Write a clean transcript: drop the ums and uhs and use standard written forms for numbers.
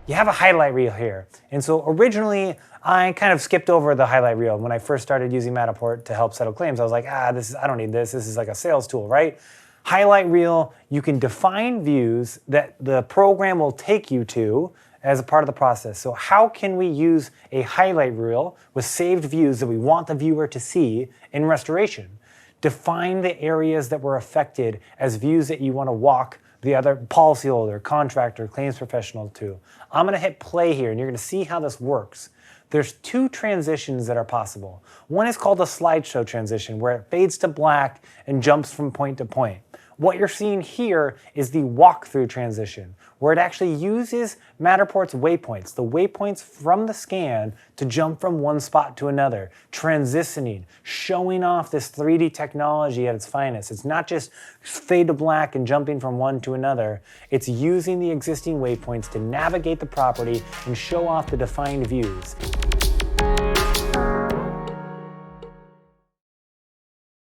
you have a highlight reel here. And so originally, I kind of skipped over the highlight reel. When I first started using Matterport to help settle claims, I was like, I don't need this. This is like a sales tool, right? Highlight reel, you can define views that the program will take you to as a part of the process. So how can we use a highlight reel with saved views that we want the viewer to see in restoration? Define the areas that were affected as views that you want to walk the other policyholder, contractor, claims professional to. I'm going to hit play here and you're going to see how this works. There's two transitions that are possible. One is called a slideshow transition, where it fades to black and jumps from point to point. What you're seeing here is the walkthrough transition, where it actually uses Matterport's waypoints, the waypoints from the scan, to jump from one spot to another, transitioning, showing off this 3D technology at its finest. It's not just fade to black and jumping from one to another. It's using the existing waypoints to navigate the property and show off the defined views.